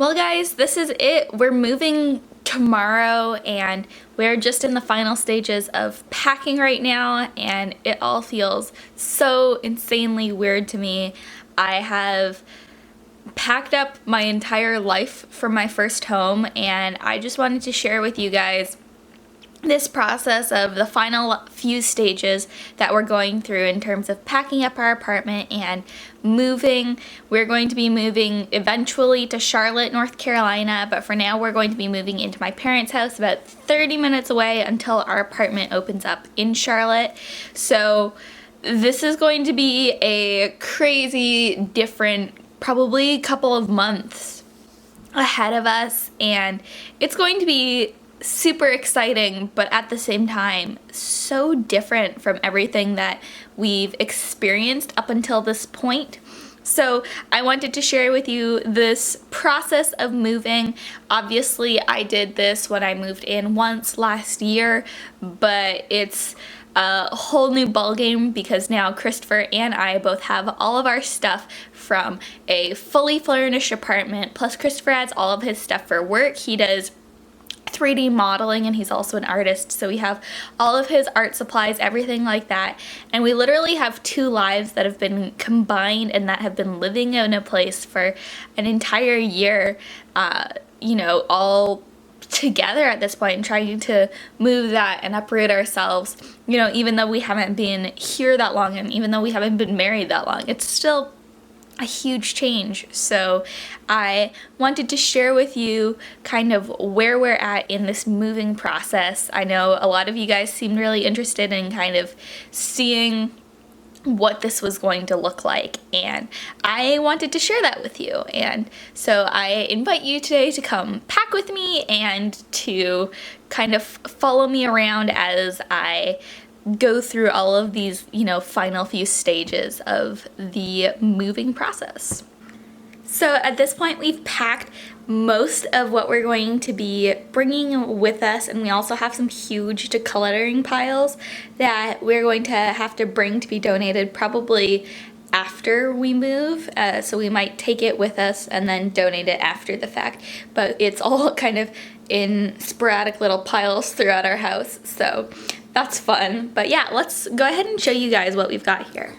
Well guys, this is it. We're moving tomorrow and we're just in the final stages of packing right now, and it all feels so insanely weird to me. I have packed up my entire life for my first home, and I just wanted to share with you guys this process of the final few stages that we're going through in terms of packing up our apartment and moving. We're going to be moving eventually to Charlotte, North Carolina, but for now we're going to be moving into my parents' house about 30 minutes away until our apartment opens up in Charlotte. So this is going to be a crazy different, probably couple of months ahead of us, and it's going to be super exciting, but at the same time so different from everything that we've experienced up until this point. So I wanted to share with you this process of moving. Obviously I did this when I moved in once last year, but it's a whole new ballgame because now Christopher and I both have all of our stuff from a fully furnished apartment, plus Christopher has all of his stuff for work. He does 3D modeling and he's also an artist, so we have all of his art supplies, everything like that, and we literally have two lives that have been combined and that have been living in a place for an entire year, all together at this point, and trying to move that and uproot ourselves, even though we haven't been here that long and even though we haven't been married that long, it's still a huge change. So I wanted to share with you kind of where we're at in this moving process. I know a lot of you guys seemed really interested in kind of seeing what this was going to look like, and I wanted to share that with you. And so I invite you today to come pack with me and to kind of follow me around as I go through all of these, final few stages of the moving process. So at this point we've packed most of what we're going to be bringing with us, and we also have some huge decluttering piles that we're going to have to bring to be donated probably after we move, so we might take it with us and then donate it after the fact, but it's all kind of in sporadic little piles throughout our house, so that's fun. But yeah, let's go ahead and show you guys what we've got here.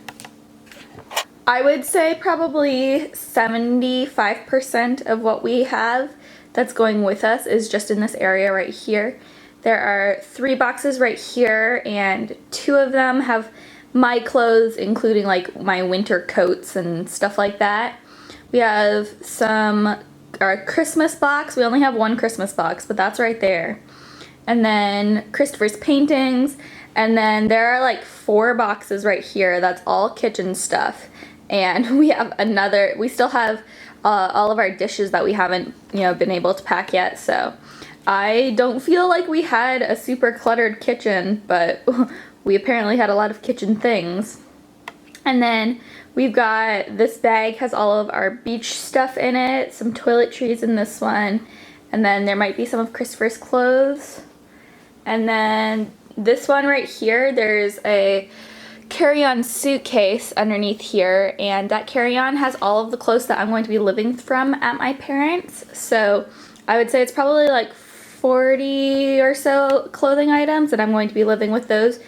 I would say probably 75% of what we have that's going with us is just in this area right here. There are 3 boxes right here, and 2 of them have my clothes, including like my winter coats and stuff like that. We have our Christmas box. We only have 1 Christmas box, but that's right there. And then Christopher's paintings, and then there are like 4 boxes right here that's all kitchen stuff, and we still have all of our dishes that we haven't been able to pack yet. So I don't feel like we had a super cluttered kitchen, but we apparently had a lot of kitchen things. And then we've got this bag, has all of our beach stuff in it, some toiletries in this one, and then there might be some of Christopher's clothes. And then this one right here, there's a carry-on suitcase underneath here, and that carry-on has all of the clothes that I'm going to be living from at my parents'. So I would say it's probably like 40 or so clothing items, and I'm going to be living with those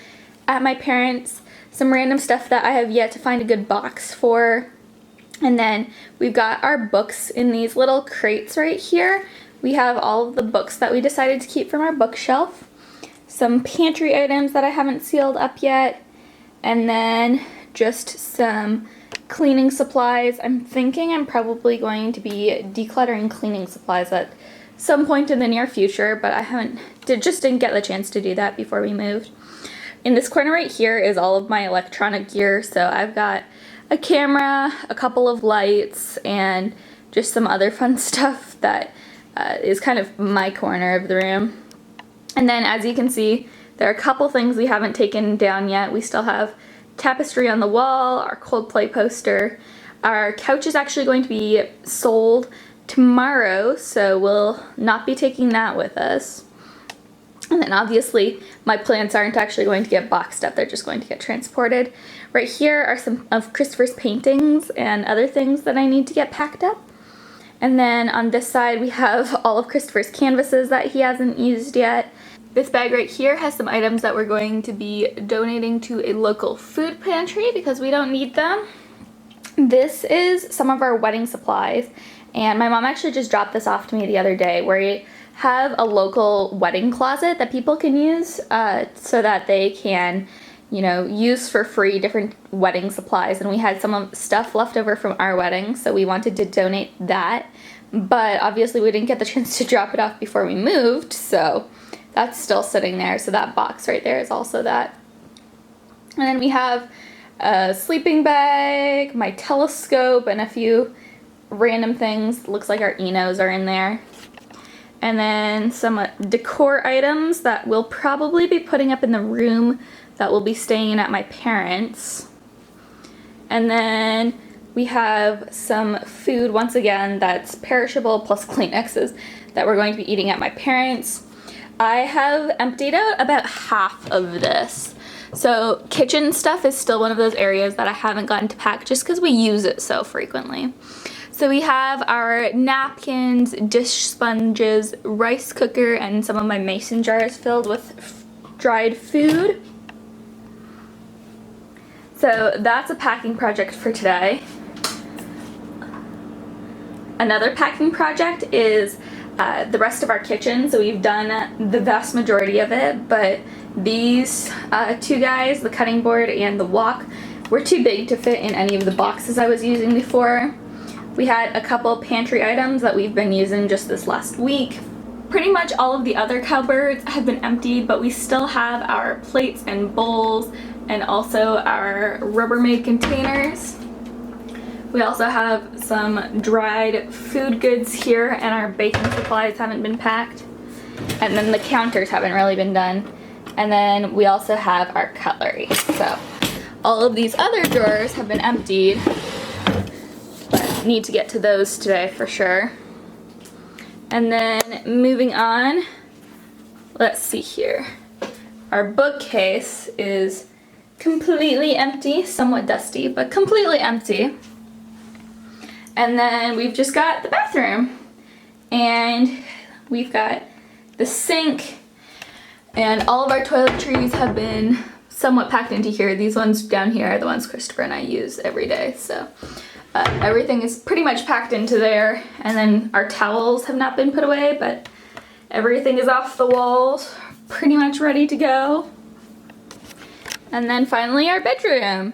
at my parents'. Some random stuff that I have yet to find a good box for. And then we've got our books in these little crates right here. We have all of the books that we decided to keep from our bookshelf. Some pantry items that I haven't sealed up yet, and then just some cleaning supplies. I'm thinking I'm probably going to be decluttering cleaning supplies at some point in the near future, but just didn't get the chance to do that before we moved. In this corner right here is all of my electronic gear, so I've got a camera, a couple of lights, and just some other fun stuff that is kind of my corner of the room. And then as you can see, there are a couple things we haven't taken down yet. We still have tapestry on the wall, our Coldplay poster. Our couch is actually going to be sold tomorrow, so we'll not be taking that with us. And then obviously my plants aren't actually going to get boxed up, they're just going to get transported. Right here are some of Christopher's paintings and other things that I need to get packed up. And then on this side we have all of Christopher's canvases that he hasn't used yet. This bag right here has some items that we're going to be donating to a local food pantry because we don't need them. This is some of our wedding supplies, and my mom actually just dropped this off to me the other day, where we have a local wedding closet that people can use so that they can, you know, use for free different wedding supplies. And we had some of stuff left over from our wedding, so we wanted to donate that. But obviously we didn't get the chance to drop it off before we moved, so that's still sitting there. So that box right there is also that. And then we have a sleeping bag, my telescope, and a few random things. Looks like our Enos are in there. And then some decor items that we'll probably be putting up in the room that will be staying at my parents'. And then we have some food, once again, that's perishable, plus Kleenexes, that we're going to be eating at my parents'. I have emptied out about half of this. So kitchen stuff is still one of those areas that I haven't gotten to pack just because we use it so frequently. So we have our napkins, dish sponges, rice cooker, and some of my mason jars filled with dried food. So that's a packing project for today. Another packing project is the rest of our kitchen. So we've done the vast majority of it, but these two guys, the cutting board and the wok, were too big to fit in any of the boxes I was using before. We had a couple pantry items that we've been using just this last week. Pretty much all of the other cupboards have been emptied, but we still have our plates and bowls and also our Rubbermaid containers. We also have some dried food goods here, and our baking supplies haven't been packed. And then the counters haven't really been done. And then we also have our cutlery. So all of these other drawers have been emptied, but need to get to those today for sure. And then moving on, let's see here. Our bookcase is completely empty, somewhat dusty, but completely empty. And then we've just got the bathroom, and we've got the sink, and all of our toiletries have been somewhat packed into here. These ones down here are the ones Christopher and I use every day, so everything is pretty much packed into there. And then our towels have not been put away, but everything is off the walls, pretty much ready to go. And then finally our bedroom.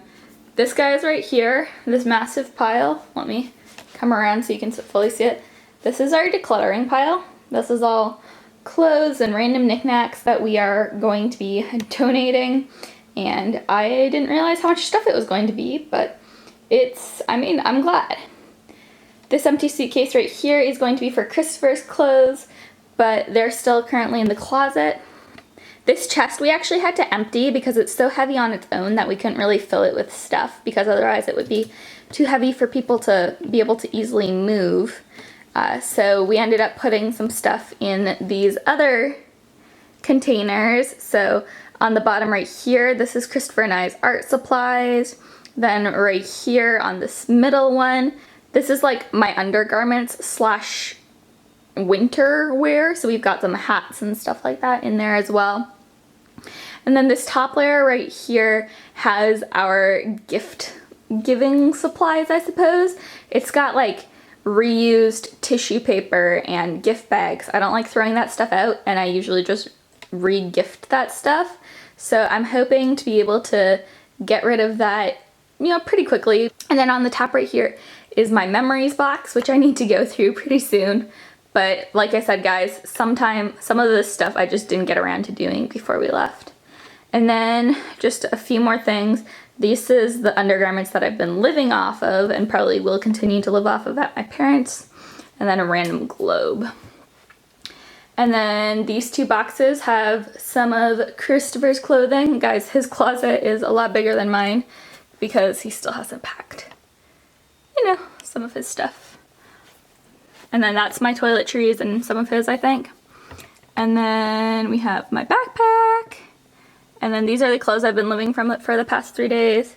This guy is right here, this massive pile. Let me come around so you can fully see it. This is our decluttering pile. This is all clothes and random knickknacks that we are going to be donating. And I didn't realize how much stuff it was going to be, but I'm glad. This empty suitcase right here is going to be for Christopher's clothes, but they're still currently in the closet. This chest we actually had to empty because it's so heavy on its own that we couldn't really fill it with stuff, because otherwise it would be too heavy for people to be able to easily move. So we ended up putting some stuff in these other containers. So on the bottom right here, this is Christopher and I's art supplies. Then right here on this middle one, this is like my undergarments slash winter wear. So we've got some hats and stuff like that in there as well. And then this top layer right here has our gift giving supplies, I suppose. It's got like reused tissue paper and gift bags. I don't like throwing that stuff out, and I usually just re-gift that stuff. So I'm hoping to be able to get rid of that, you know, pretty quickly. And then on the top right here is my memories box, which I need to go through pretty soon. But like I said, guys, some of this stuff I just didn't get around to doing before we left. And then just a few more things. This is the undergarments that I've been living off of and probably will continue to live off of at my parents'. And then a random globe. And then these two boxes have some of Christopher's clothing. Guys, his closet is a lot bigger than mine because he still hasn't packed, you know, some of his stuff. And then that's my toiletries and some of his, I think. And then we have my backpack. And then these are the clothes I've been living from for the past 3 days.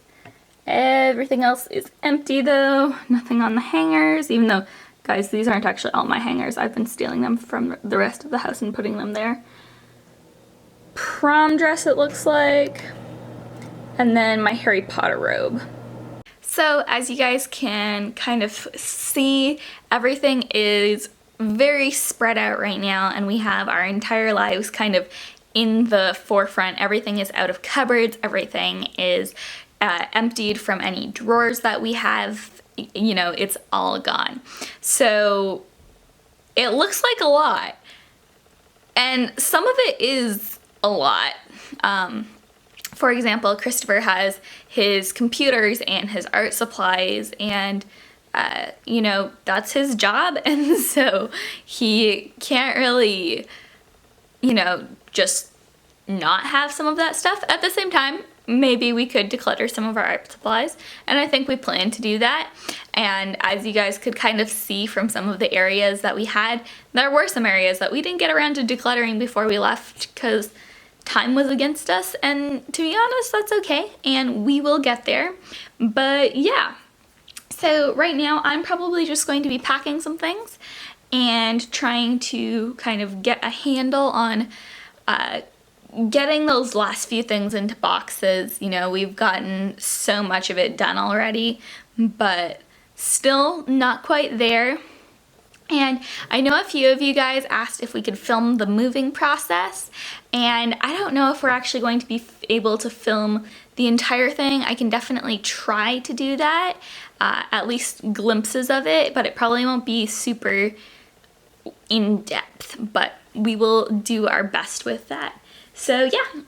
Everything else is empty though. Nothing on the hangers, even though Guys, these aren't actually all my hangers. I've been stealing them from the rest of the house and putting them there. Prom dress, it looks like. And then my Harry Potter robe. So as you guys can kind of see, everything is very spread out right now, and we have our entire lives kind of in the forefront. Everything is out of cupboards, everything is emptied from any drawers that we have, you know, it's all gone. So it looks like a lot, and some of it is a lot. For example, Christopher has his computers and his art supplies, and you know, that's his job, and so he can't really, you know, just not have some of that stuff. At the same time, maybe we could declutter some of our art supplies, and I think we plan to do that. And as you guys could kind of see from some of the areas that we had, there were some areas that we didn't get around to decluttering before we left because time was against us, and to be honest, that's okay, and we will get there. But yeah, so right now I'm probably just going to be packing some things and trying to kind of get a handle on getting those last few things into boxes. You know, we've gotten so much of it done already, but still not quite there. And I know a few of you guys asked if we could film the moving process, and I don't know if we're actually going to be able to film the entire thing. I can definitely try to do that, at least glimpses of it, but it probably won't be super in depth, but we will do our best with that. So yeah.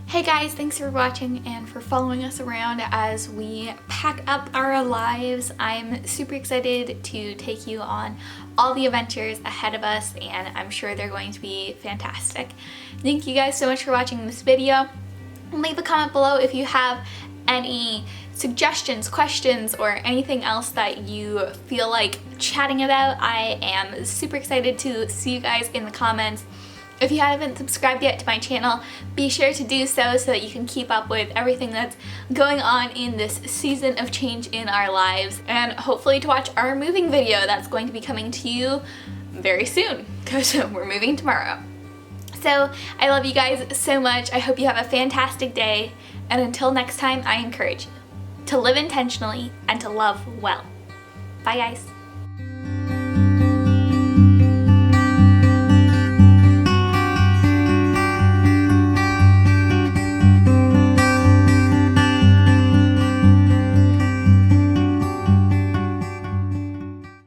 Hey guys, thanks for watching and for following us around as we pack up our lives. I'm super excited to take you on all the adventures ahead of us, and I'm sure they're going to be fantastic. Thank you guys so much for watching this video. Leave a comment below if you have any suggestions, questions, or anything else that you feel like chatting about. I am super excited to see you guys in the comments. If you haven't subscribed yet to my channel, be sure to do so that you can keep up with everything that's going on in this season of change in our lives, and hopefully to watch our moving video that's going to be coming to you very soon because we're moving tomorrow. So I love you guys so much. I hope you have a fantastic day, and until next time, I encourage you to live intentionally and to love well. Bye guys.